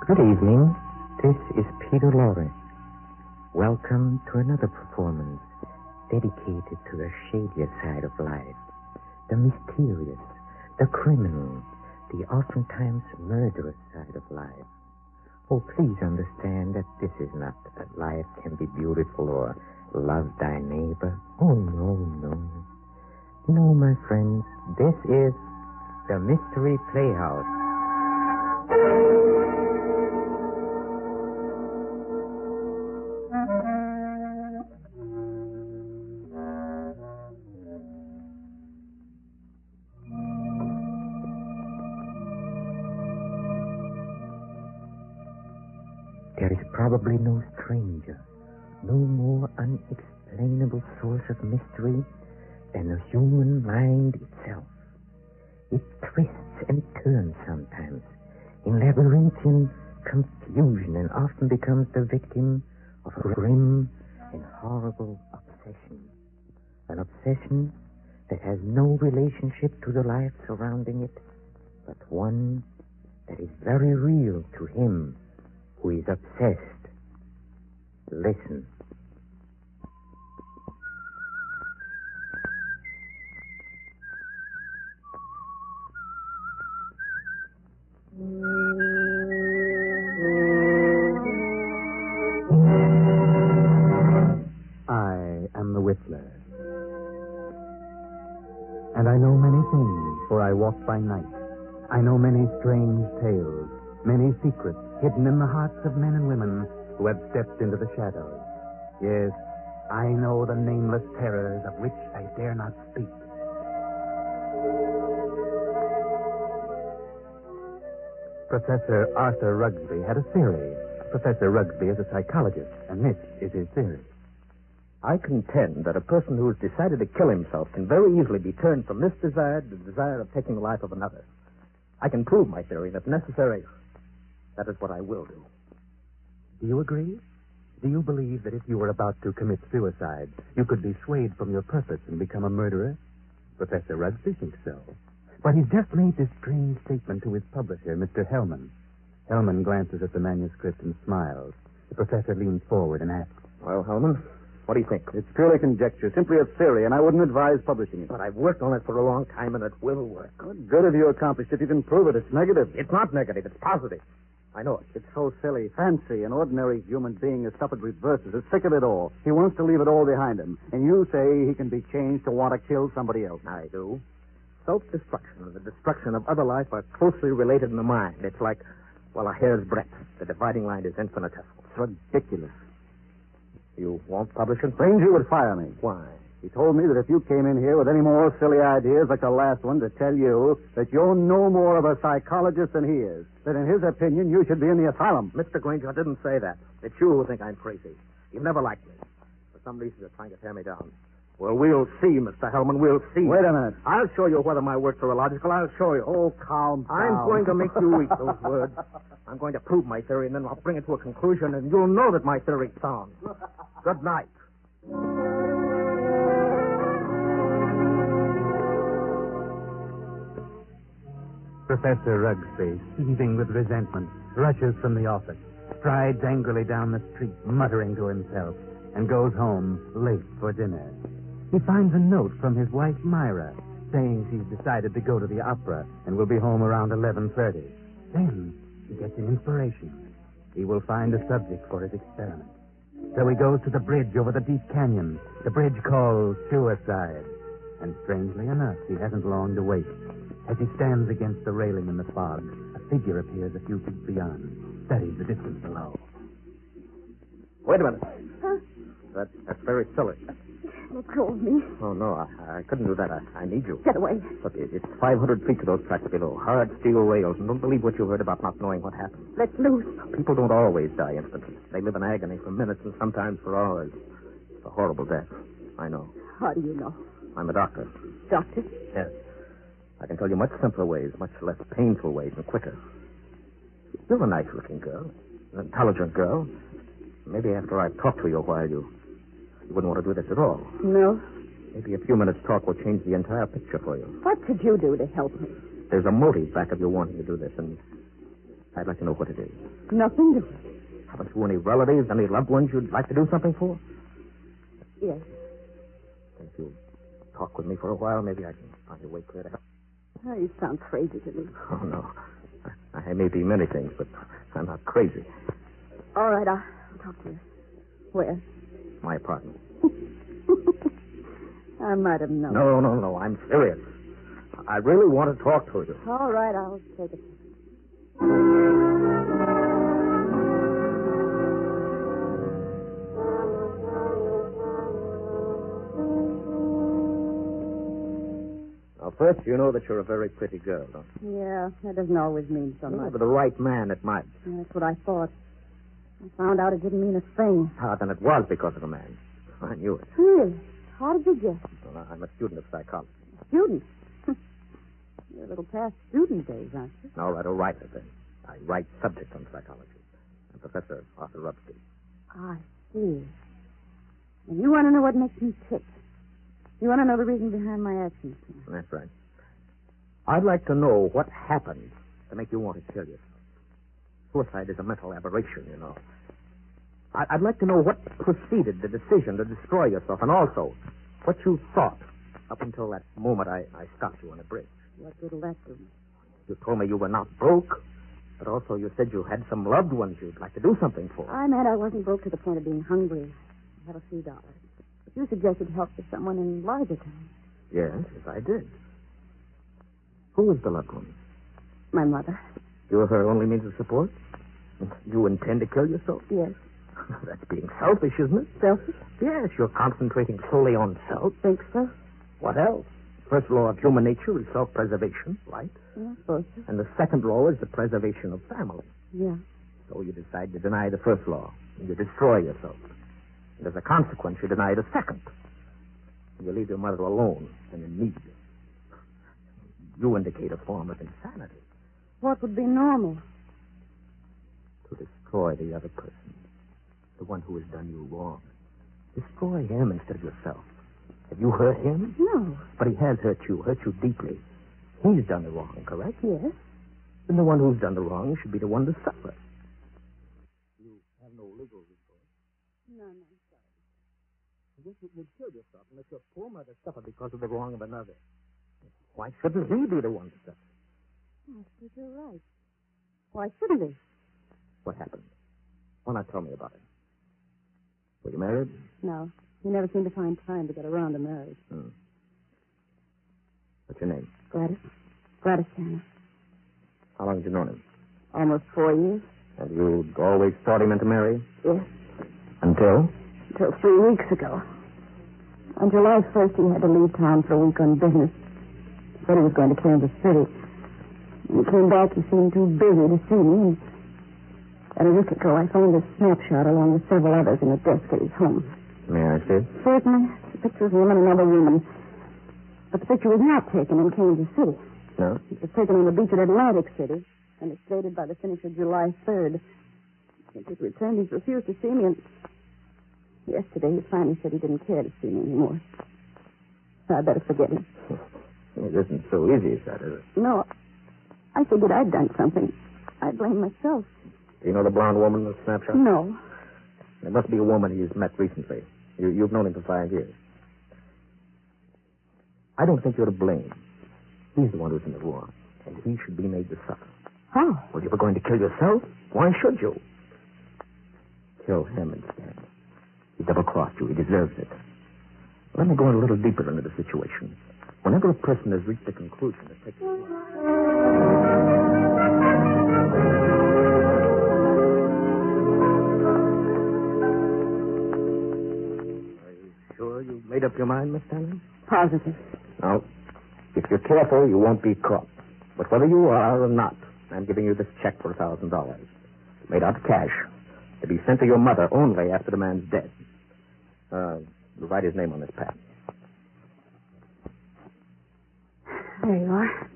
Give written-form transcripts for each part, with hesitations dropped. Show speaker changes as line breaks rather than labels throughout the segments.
Good evening. This is Peter Lorre. Welcome to another performance dedicated to the shadier side of life, the mysterious, the criminal, the oftentimes murderous side of life. Oh, please understand that this is not that life can be beautiful or love thy neighbor. Oh, no, no. No, my friends, this is the Mystery Playhouse. There is probably no stranger, no more unexplainable source of mystery than the human mind itself. It twists and turns sometimes in labyrinthian confusion and often becomes the victim of a grim and horrible obsession. An obsession that has no relationship to the life surrounding it, but one that is very real to him who is obsessed. Listen.
I am the Whistler. And I know many things, for I walk by night. I know many strange tales, many secrets hidden in the hearts of men and women who have stepped into the shadows. Yes, I know the nameless terrors of which I dare not speak. Professor Arthur Rugsby had a theory. Professor Rugsby is a psychologist, and this is his theory.
I contend that a person who has decided to kill himself can very easily be turned from this desire to the desire of taking the life of another. I can prove my theory, and if necessary, that is what I will do.
Do you agree? Do you believe that if you were about to commit suicide, you could be swayed from your purpose and become a murderer? Professor Rugsby thinks so. But he's just made this strange statement to his publisher, Mr. Hellman. Hellman glances at the manuscript and smiles. The professor leans forward and asks,
Well, Hellman, what do you think?
It's purely conjecture, simply a theory, and I wouldn't advise publishing it.
But I've worked on it for a long time, and it will work.
What good have you accomplished if you can prove it? It's negative.
It's not negative. It's positive. I know it.
It's so silly. Fancy, an ordinary human being is suffered reverses, is sick of it all. He wants to leave it all behind him. And you say he can be changed to want to kill somebody else.
I do. Self-destruction and the destruction of other life are closely related in the mind. It's like, well, a hair's breadth. The dividing line is infinitesimal.
It's ridiculous.
You won't publish it?
Ranger would fire me.
Why?
He told me that if you came in here with any more silly ideas like the last one, to tell you that you're no more of a psychologist than he is. That in his opinion, you should be in the asylum.
Mr. Granger, I didn't say that. It's you who think I'm crazy. You've never liked me. For some reason, you're trying to tear me down. Well, we'll see, Mr. Hellman. We'll see.
Wait a minute.
I'll show you whether my works are illogical. I'll show you.
Oh, calm down.
I'm going to make you eat those words. I'm going to prove my theory, and then I'll bring it to a conclusion, and you'll know that my theory's sound. Good night.
Professor Rugsby, seething with resentment, rushes from the office, strides angrily down the street, muttering to himself, and goes home late for dinner. He finds a note from his wife, Myra, saying she's decided to go to the opera and will be home around 11:30. Then he gets an inspiration. He will find a subject for his experiment. So he goes to the bridge over the deep canyon, the bridge called Suicide. And strangely enough, he hasn't long to wait. As he stands against the railing in the fog, a figure appears a few feet beyond, studies the distance below.
Wait a minute.
Huh?
That's very silly.
Let go of me.
Oh, no, I couldn't do that. I need you.
Get away.
Look, it's 500 feet to those tracks below. Hard steel rails. And don't believe what you heard about not knowing what happened.
Let loose.
People don't always die instantly. They live in agony for minutes and sometimes for hours. It's a horrible death. I know.
How do you know?
I'm a doctor.
Doctor?
Yes. I can tell you much simpler ways, much less painful ways, and quicker. You're a nice-looking girl, an intelligent girl. Maybe after I've talked to you a while, you wouldn't want to do this at all.
No.
Maybe a few minutes' talk will change the entire picture for you.
What could you do to help me?
There's a motive back of your wanting to do this, and I'd like to know what it is.
Nothing to it.
Haven't you any relatives, any loved ones you'd like to do something for?
Yes.
If you talk with me for a while, maybe I can find a way clear to help.
Oh, you sound crazy to me.
Oh, no. I may be many things, but I'm not crazy.
All right, I'll talk to you. Where?
My apartment.
I might have known.
No. I'm serious. I really want to talk to you.
All right, I'll take it.
Now, first, you know that you're a very pretty girl, don't you?
Yeah, that doesn't always mean so much.
For the right man, it might.
Yeah, that's what I thought. I found out it didn't mean a thing.
Then it was because of a man. I knew it.
Really? How did you guess?
Well, I'm a student of psychology.
Student? You're a little past student days, aren't you?
All right, a writer, then. I write subjects on psychology. I'm Professor Arthur Rubsky.
I see. And you want to know what makes me tick. You want to know the reason behind my actions.
That's right. I'd like to know what happened to make you want to kill yourself. Suicide is a mental aberration, you know. I'd like to know what preceded the decision to destroy yourself, and also what you thought up until that moment I stopped you on the bridge.
What good'll that do?
You told me you were not broke, but also you said you had some loved ones you'd like to do something for.
I meant I wasn't broke to the point of being hungry. I had a few dollars. But you suggested help to someone in larger terms.
Yes, I did. Who was the loved one?
My mother.
You were her only means of support? You intend to kill yourself?
Yes.
That's being selfish, isn't it?
Selfish?
Yes, you're concentrating solely on self.
Think so?
What else? First law of human nature is self-preservation, right?
Yeah, I suppose so.
And the second law is the preservation of family.
Yeah.
So you decide to deny the first law, and you destroy yourself. And as a consequence, you deny the second. You leave your mother alone and in need. You indicate a form of insanity.
What would be normal?
To destroy the other person, the one who has done you wrong. Destroy him instead of yourself. Have you hurt him?
No.
But he has hurt you deeply. He's done the wrong, correct?
Yes.
Then the one who's done the wrong should be the one to suffer. You have no legal recourse.
No, I'm sorry.
I guess you'd kill yourself and let your poor mother suffer because of the wrong of another. Why shouldn't he be the one to suffer?
I think you're right. Why shouldn't he?
What happened? Why not tell me about it? Were you married?
No. He never seemed to find time to get around to marriage.
What's your name?
Gladys. Gladys Tanner.
How long have you known him?
Almost 4 years.
And you always thought he meant to marry?
Yes.
Until?
Until 3 weeks ago. On July 1st, he had to leave town for a week on business. He said he was going to Kansas City. When he came back, he seemed too busy to see me. And a week ago, I found a snapshot along with several others in a desk at his home.
May I see it?
Certainly. The picture of him and another woman. But the picture was not taken in Kansas City.
No?
It was taken on the beach at Atlantic City, and it's dated by the finish of July 3rd. Since his return, he's refused to see me, and yesterday he finally said he didn't care to see me anymore. So I better forget him.
It isn't so easy, that is it?
No, I figured I'd done something. I blame myself.
Do you know the blonde woman in the snapshot?
No.
It must be a woman he's met recently. You've known him for 5 years. I don't think you're to blame. He's the one who's in the wrong, and he should be made to suffer.
How?
Well, you were going to kill yourself? Why should you? Kill him instead. He double-crossed you. He deserves it. Let me go a little deeper into the situation. Whenever a person has reached a conclusion that takes... Sure you made up your mind, Miss Tanner?
Positive.
Now, if you're careful, you won't be caught. But whether you are or not, I'm giving you this check for $1,000. Made out of cash. To be sent to your mother only after the man's dead. Write his name on this pad.
There you are.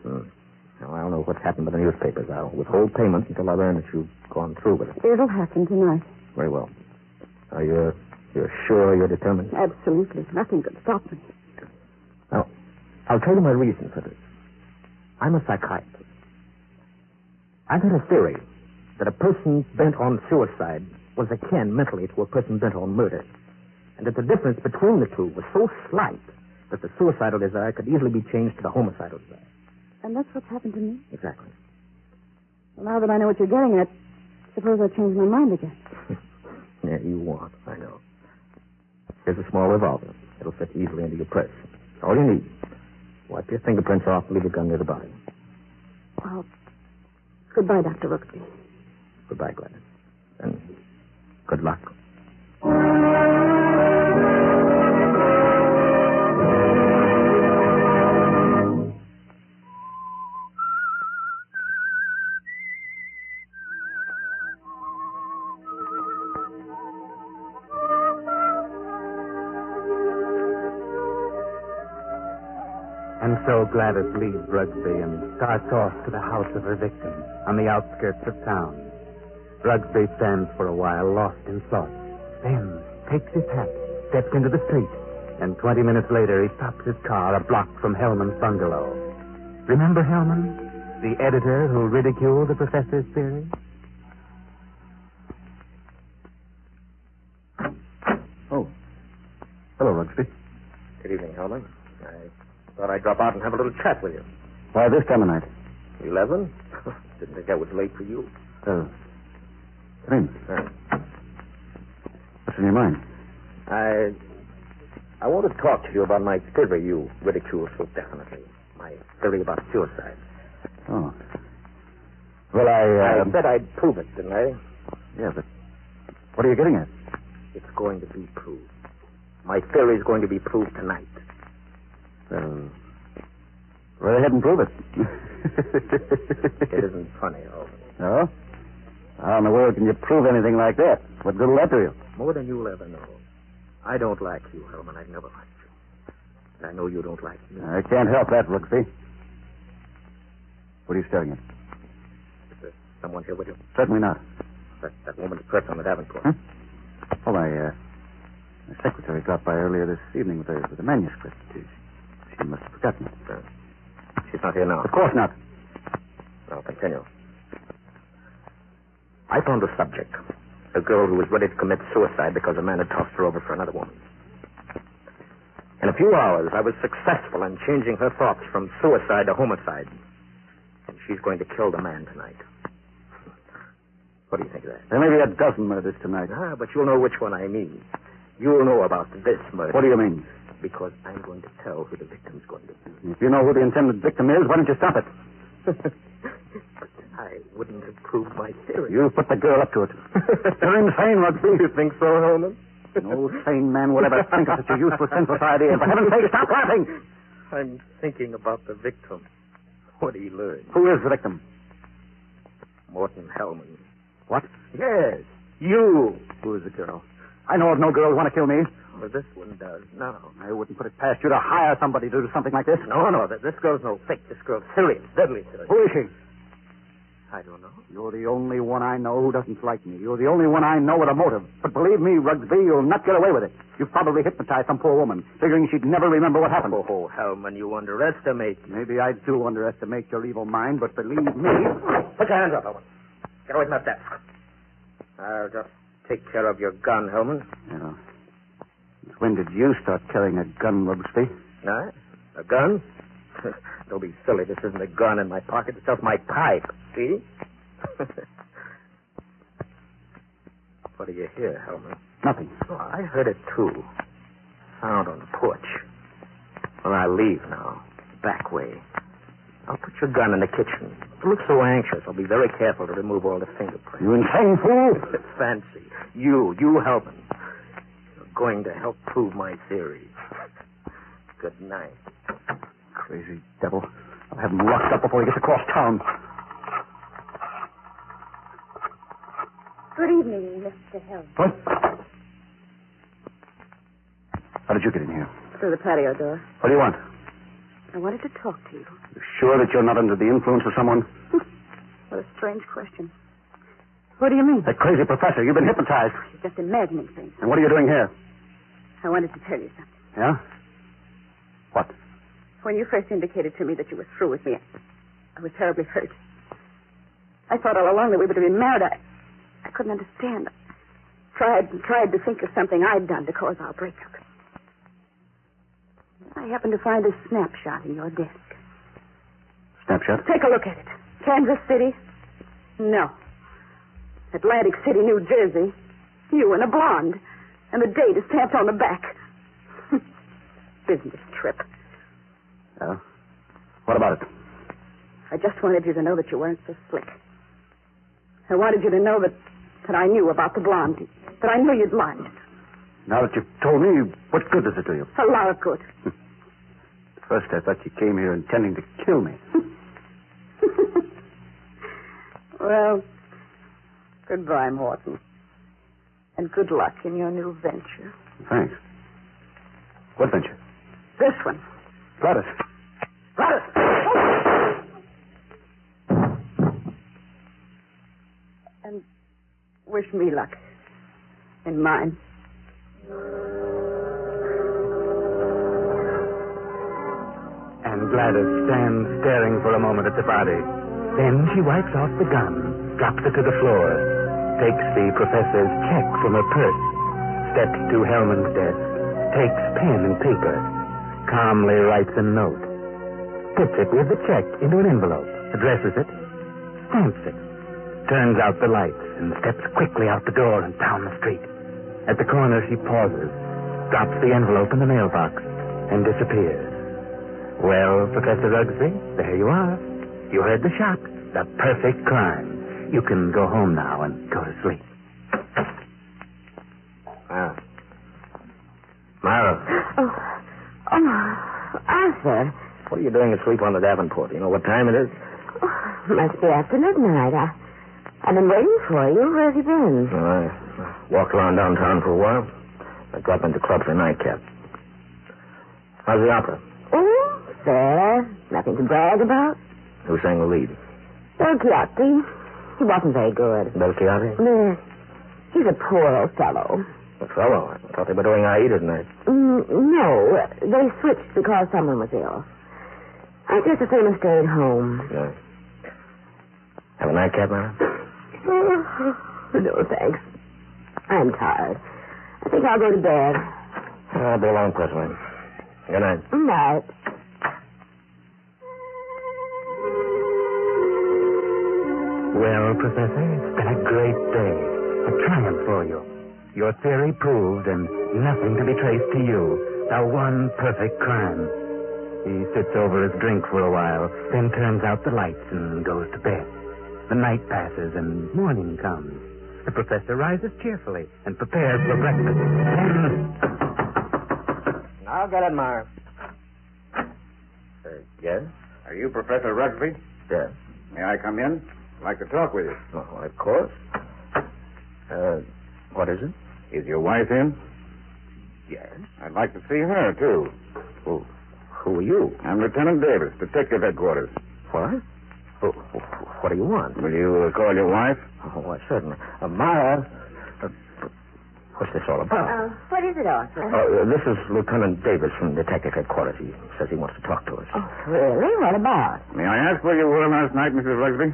Now, I don't know what's happened with the newspapers. I'll withhold payment until I learn that you've gone through with it.
It'll happen tonight.
Very well. Are you're sure you're determined?
Absolutely. Nothing could stop me.
Now, I'll tell you my reason for this. I'm a psychiatrist. I've had a theory that a person bent on suicide was akin mentally to a person bent on murder, and that the difference between the two was so slight that the suicidal desire could easily be changed to the homicidal desire.
And that's what's happened to me?
Exactly.
Well, now that I know what you're getting at, suppose I change my mind again.
Yeah, you won't. I know. Here's a small revolver. It'll fit easily into your purse. All you need. Wipe your fingerprints off and leave your gun near the body.
Well, goodbye, Dr. Rooksby.
Goodbye, Gladys. And good luck.
And so Gladys leaves Rugsby and starts off to the house of her victim on the outskirts of town. Rugsby stands for a while lost in thought, then takes his hat, steps into the street, and 20 minutes later he stops his car a block from Hellman's bungalow. Remember Hellman, the editor who ridiculed the professor's theory?
Oh. Hello, Rugsby.
Good evening, Hellman. I thought I'd drop out and have a little chat with you.
Why this time of night?
11? Didn't think that was late for you.
Come in. What's in your mind?
I want to talk to you about my theory you ridicule so definitely. My theory about suicide.
Oh. Well, I
said I'd prove it, didn't I?
Yeah, but what are you getting at?
It's going to be proved. My theory is going to be proved tonight.
Go ahead and prove it.
It isn't funny, Hellman.
No? How in the world can you prove anything like that? What good will that do you?
More than you'll ever know. I don't like you, Hellman. I've never liked you. And I know you don't like me.
I can't help that, Rooksby. What are you staring at?
Is there someone here with you?
Certainly not.
That woman's purse on the Davenport.
Huh? Oh, my secretary dropped by earlier this evening with a manuscript. She must have forgotten it.
She's not here now.
Of course not.
Now, continue. I found a subject. A girl who was ready to commit suicide because a man had tossed her over for another woman. In a few hours, I was successful in changing her thoughts from suicide to homicide. And she's going to kill the man tonight. What do you think of that?
There may be a dozen murders tonight.
But you'll know which one I mean. You'll know about this murder.
What do you mean?
Because I'm going to tell who the victim's going to be.
If you know who the intended victim is, why don't you stop it?
But I wouldn't have proved my theory.
You put the girl up to it. You're insane, Rugsby.
You think so, Hellman?
No sane man would ever think of such a useless, senseless idea. For heaven's sake, stop laughing!
I'm thinking about the victim. What he learned.
Who is the victim?
Morton Hellman.
What?
Yes, you.
Who is the girl? I know of no girl who want to kill me.
Well, this one does now.
I wouldn't put it past you to hire somebody to do something like this.
No, this girl's no fake. This girl's serious, deadly serious.
Who is she?
I don't know.
You're the only one I know who doesn't like me. You're the only one I know with a motive. But believe me, Rugsby, you'll not get away with it. You've probably hypnotized some poor woman, figuring she'd never remember what happened.
Oh, Hellman, you underestimate me.
Maybe I do underestimate your evil mind, but believe me...
Put your hands up, Hellman. Get away from that desk. I'll just take care of your gun, Hellman.
Yeah. When did you start carrying a gun, Rugsby?
No? A gun? Don't be silly. This isn't a gun in my pocket. It's just my pipe. See? What do you hear, Hellman?
Nothing.
Oh, I heard it, too. Sound on the porch. Well, I'll leave now. Back way. I'll put your gun in the kitchen. Don't look so anxious. I'll be very careful to remove all the fingerprints.
You insane fool!
Fancy. You Hellman. You're going to help prove my theory. Good night.
Crazy devil. I'll have him locked up before he gets across town.
Good evening, Mr. Hellman.
What? How did you get in here?
Through the patio door.
What do you want?
I wanted to talk to you.
You sure that you're not under the influence of someone?
What a strange question. What do you mean?
That crazy professor. You've been hypnotized.
You're just imagining things.
And what are you doing here?
I wanted to tell you something.
Yeah? What?
When you first indicated to me that you were through with me, I was terribly hurt. I thought all along that we were to be married. I couldn't understand. Tried to think of something I'd done to cause our breakup. I happened to find a snapshot in your desk.
Snapshot?
Take a look at it. Kansas City? No. Atlantic City, New Jersey. You and a blonde. And the date is stamped on the back. Business trip.
Oh? What about it?
I just wanted you to know that you weren't so slick. I wanted you to know that I knew about the blonde. That I knew you'd lied.
Now that you've told me, what good does it do you?
A lot of good.
First, I thought you came here intending to kill me.
Well, goodbye, Morton. And good luck in your new venture.
Thanks. What venture?
This one.
Gladys. Gladys!
And wish me luck. In mine.
And Gladys stands staring for a moment at the body. Then she wipes off the gun, drops it to the floor, takes the professor's check from her purse, steps to Hellman's desk, takes pen and paper, calmly writes a note, puts it with the check into an envelope, addresses it, stamps it, turns out the lights, and steps quickly out the door and down the street. At the corner, she pauses, drops the envelope in the mailbox, and disappears. Well, Professor Rugsby, there you are. You heard the shot. The perfect crime. You can go home now and go to sleep.
Myra.
Arthur.
What are you doing asleep on the Davenport? You know what time it is?
Must be after midnight. I've been waiting for you. Where have you been?
I walked around downtown for a while. I dropped into the club for a nightcap. How's the opera?
Oh, fair. Nothing to brag about.
Who sang the lead?
Del Chiatti. He wasn't very good.
Del Chiatti?
Yes. He's a poor old fellow.
A fellow? I thought they were doing Aida tonight.
No. They switched because someone was ill. I just as soon have stayed home.
Yeah. Have a nightcap, Myra?
No, thanks. I'm tired. I think I'll go to bed.
I'll be along presently. Good night.
Night.
Well, Professor, it's been a great day. A triumph for you. Your theory proved and nothing to be traced to you. The one perfect crime. He sits over his drink for a while, then turns out the lights and goes to bed. The night passes and morning comes. The professor rises cheerfully and prepares for breakfast. Then...
I'll get it, Myra. Yes?
Are you Professor Rugsby?
Yes.
May I come in? I'd like to talk with you.
Oh, well, of course. What is it?
Is your wife in?
Yes.
I'd like to see her, too.
Who are you?
I'm Lieutenant Davis, Detective Headquarters.
What? What do you want?
Will you call your wife?
Oh, why, certainly. Myra, what's this all about?
What is it, Arthur?
This is Lieutenant Davis from Detective Headquarters. He says he wants to talk to us.
Oh, really? What about?
May I ask where you were last night, Mrs. Rugsby?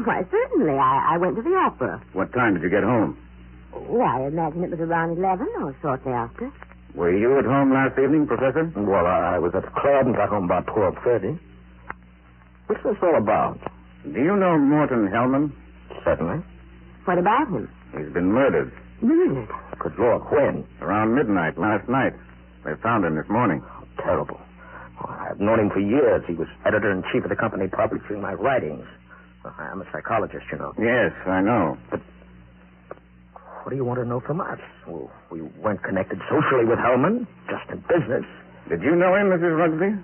Why, certainly. I went to the opera.
What time did you get home?
Oh, I imagine it was around 11 or shortly after.
Were you at home last evening, Professor?
Well, I was at the club and got home about 12:30. What's this all about?
Do you know Morton Hellman?
Certainly.
What about him?
He's been murdered.
Murdered?
Good Lord, when?
Around midnight last night. They found him this morning.
Oh, terrible. Oh, I've known him for years. He was editor-in-chief of the company publishing my writings. I'm a psychologist, you know.
Yes, I know.
But what do you want to know from us? Well, we weren't connected socially with Hellman, just in business.
Did you know him, Mrs. Rugsby?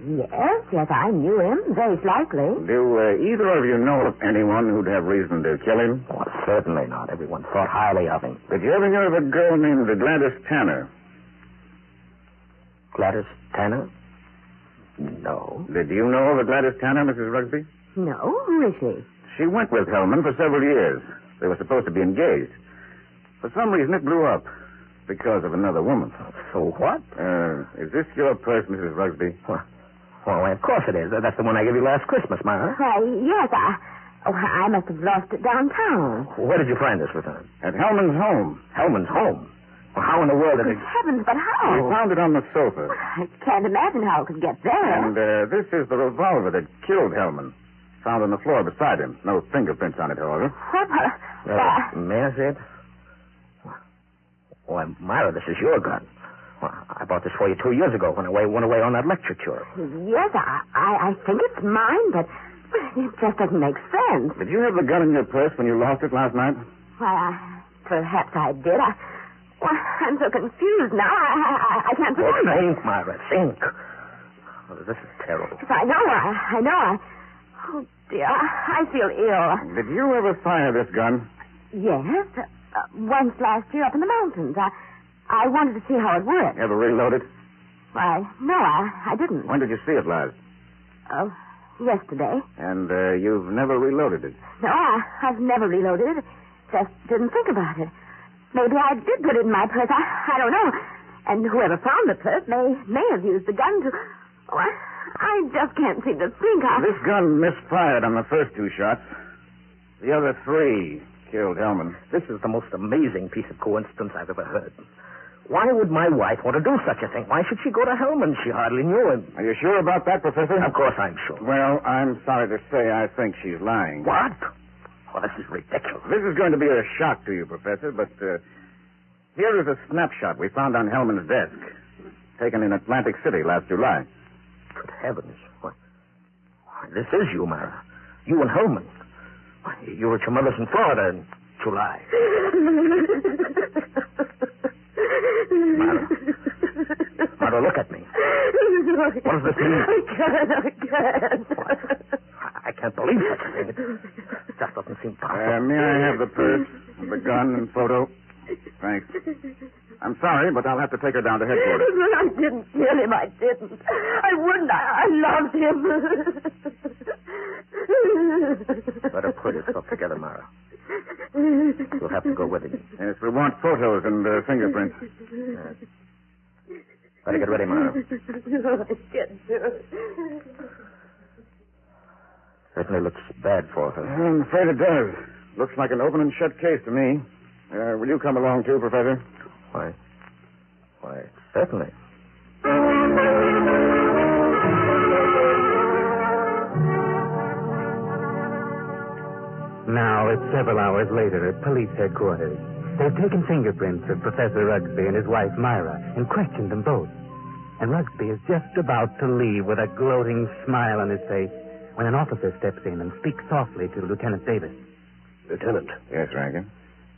Yes, I knew him, very slightly.
Do either of you know of anyone who'd have reason to kill him?
Well, certainly not. Everyone thought highly of him.
Did you ever hear of a girl named Gladys Tanner?
Gladys Tanner? No.
Did you know of a Gladys Tanner, Mrs. Rugsby?
No, who is she?
She went with Hellman for several years. They were supposed to be engaged. For some reason, it blew up because of another woman.
So what?
Is this your purse, Mrs. Rugsby?
Well, of course it is. That's the one I gave you last Christmas, Myra.
Why, yes, Oh, I must have lost it downtown.
Where did you find this, Lieutenant?
At Hellman's home.
Hellman's home. Well, how in the world did
Good heavens, but
We
how?
found it on the sofa.
I can't imagine how it could get there.
And this is the revolver that killed Hellman. Found on the floor beside him. No fingerprints on it, however.
What?
May I see it? Why, Myra, this is your gun. Well, I bought this for you 2 years ago when I went away on that lecture tour.
Yes, I think it's mine, but it just doesn't make sense.
Did you have the gun in your purse when you lost it last night?
Why, perhaps I did. I'm so confused now. I can't
Well,
remember.
think, Myra, think. Oh, this is terrible.
Yes, I know. Oh, dear, I feel ill.
Did you ever fire this gun?
Yes, once last year up in the mountains. I wanted to see how it worked.
Ever reload it?
Why, no, I didn't.
When did you see it last?
Oh, yesterday.
And you've never reloaded it?
No, I've never reloaded it. Just didn't think about it. Maybe I did put it in my purse. I don't know. And whoever found the purse may have used the gun to... Oh, I just can't seem to think.
This gun misfired on the first 2 shots. The other 3 killed Hellman.
This is the most amazing piece of coincidence I've ever heard. Why would my wife want to do such a thing? Why should she go to Hellman? She hardly knew him.
Are you sure about that, Professor?
Of course I'm sure.
Well, I'm sorry to say I think she's lying.
What? Oh, this is ridiculous.
This is going to be a shock to you, Professor, but here is a snapshot we found on Hellman's desk, taken in Atlantic City last July.
Good heavens. Why, this is you, Myra. You and Hellman. Why, you were at your mother's in Florida in July. Myra, look at me. What does this mean?
I can't.
I can't believe such a thing. It just doesn't seem possible.
May I have the purse, the gun, and photo? Thanks. I'm sorry, but I'll have to take her down to headquarters.
I didn't kill him. I didn't. I wouldn't. I loved him.
Better put yourself together, Myra. You'll have to go with him.
Yes, we want photos and fingerprints.
Better get ready, Myra.
I can't do it.
Certainly looks bad for her.
I'm afraid it does. Looks like an open and shut case to me. Will you come along, too, Professor?
Why, certainly.
Now, it's several hours later at police headquarters. They've taken fingerprints of Professor Rugsby and his wife, Myra, and questioned them both. And Rugsby is just about to leave with a gloating smile on his face when an officer steps in and speaks softly to Lieutenant Davis.
Lieutenant.
Yes, Rankin.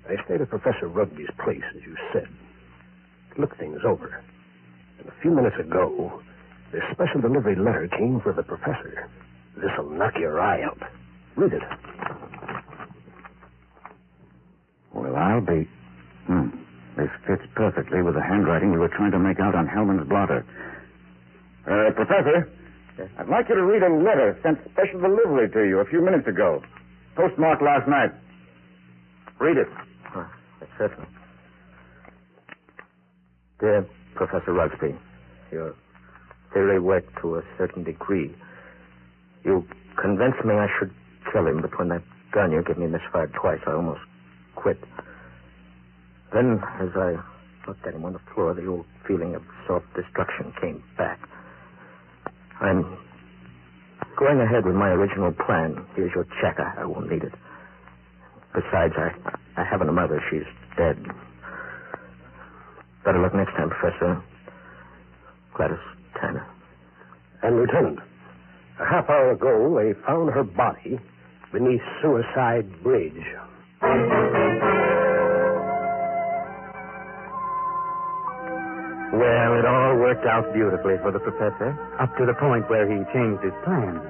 I stayed at Professor Rugby's place, as you said. Looked things over. And a few minutes ago, this special delivery letter came for the professor. This'll knock your eye out. Read it.
Well, I'll be... This fits perfectly with the handwriting we were trying to make out on Hellman's blotter. Professor,
yes?
I'd like you to read a letter sent special delivery to you a few minutes ago. Postmarked last night. Read it.
Yes, certainly. Dear Professor Rugsby, your theory worked to a certain degree. You convinced me I should kill him, but when that gun you gave me misfired twice, I almost quit. Then, as I looked at him on the floor, the old feeling of self-destruction came back. I'm going ahead with my original plan. Here's your check. I won't need it. Besides, I haven't a mother. She's dead. Better luck next time, Professor. Gladys Tanner.
And, Lieutenant, a half hour ago, they found her body beneath Suicide Bridge.
Well, it all worked out beautifully for the professor, up to the point where he changed his plans.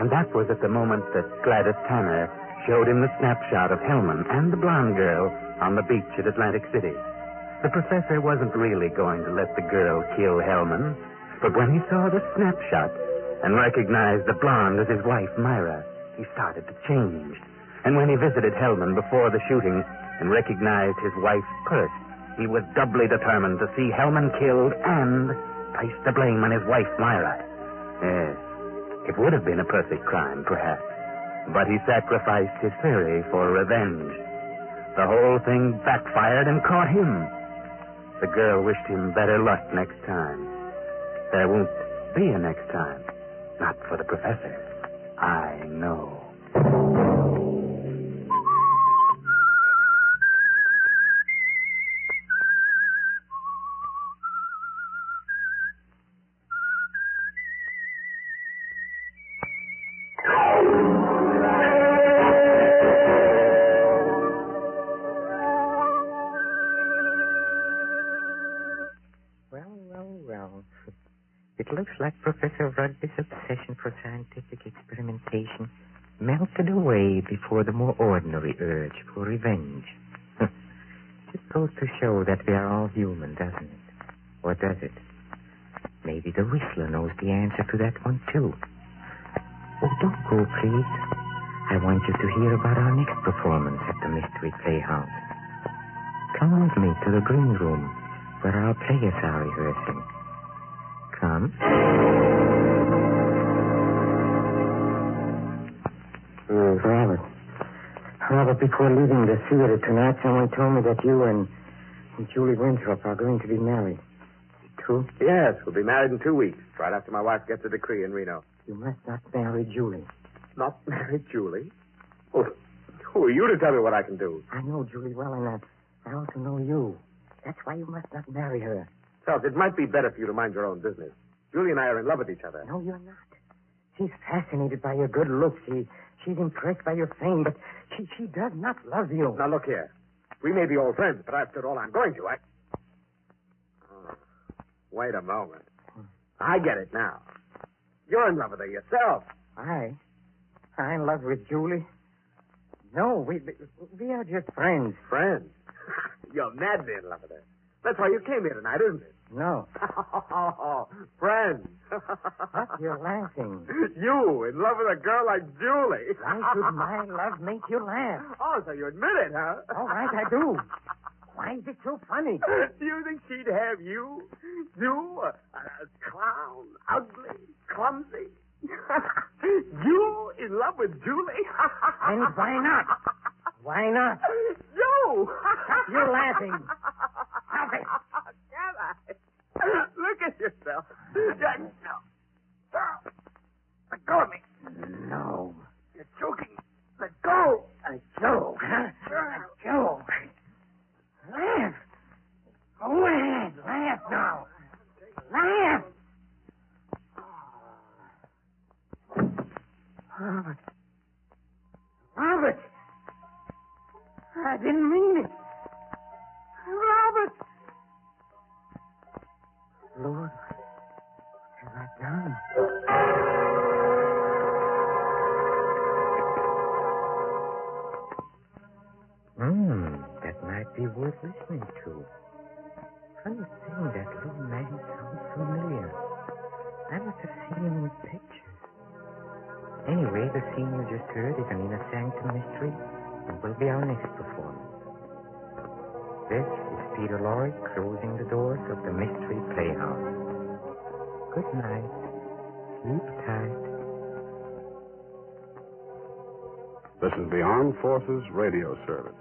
And that was at the moment that Gladys Tanner showed him the snapshot of Hellman and the blonde girl on the beach at Atlantic City. The professor wasn't really going to let the girl kill Hellman, but when he saw the snapshot and recognized the blonde as his wife, Myra, he started to change. And when he visited Hellman before the shooting and recognized his wife's purse, he was doubly determined to see Hellman killed and place the blame on his wife, Myra. Yes, it would have been a perfect crime, perhaps, But he sacrificed his theory for revenge. The whole thing backfired and caught him. The girl wished him better luck next time. There won't be a next time. Not for the professor. I know.
Well. It looks like Professor Rugby's obsession for scientific experimentation melted away before the more ordinary urge for revenge. Just goes to show that we are all human, doesn't it? Or does it? Maybe the Whistler knows the answer to that one, too. Oh, don't go, please. I want you to hear about our next performance at the Mystery Playhouse. Come with me to the green room where our players are rehearsing. Come. Robert, before leaving the theater tonight, someone told me that you and Julie Winthrop are going to be married. Is it true?
Yes, we'll be married in 2 weeks, right after my wife gets a decree in Reno.
You must not marry Julie.
Not marry Julie? Well, who are you to tell me what I can do?
I know Julie well, and I also know you. That's why you must not marry her.
Phelps, it might be better for you to mind your own business. Julie and I are in love with each other.
No, you're not. She's fascinated by your good looks. She's impressed by your fame, but she does not love you.
Now, look here. We may be old friends, but I've said all I'm going to. Wait a moment. I get it now. You're in love with her yourself.
I'm in love with Julie. No, we are just friends.
Friends? You're madly in love with her. That's why you came here tonight, isn't it?
No.
Friends.
What? You're laughing.
You, in love with a girl like Julie.
Why should my love make you laugh?
Oh, so you admit it, huh?
All right, I do. Why is it so funny?
Do you think she'd have you? You, a clown, ugly, clumsy. You in love with Julie?
And why not? Why not?
You!
You're laughing. Stop it.
Can I? Look at yourself. No. Let go of me.
No.
You're choking. Let go.
A joke, huh? A joke. Laugh. Go ahead. Laugh now. Laugh. Robert. I didn't mean it. Robert. Lord, what have I done? That might be worth listening to. Funny thing, that little man sounds familiar. I must have seen him in pictures. Anyway, the scene you just heard is an inner sanctum mystery and will be our next performance. This is Peter Lorre closing the doors of the Mystery Playhouse. Good night. Sleep tight.
This is the Armed Forces Radio Service.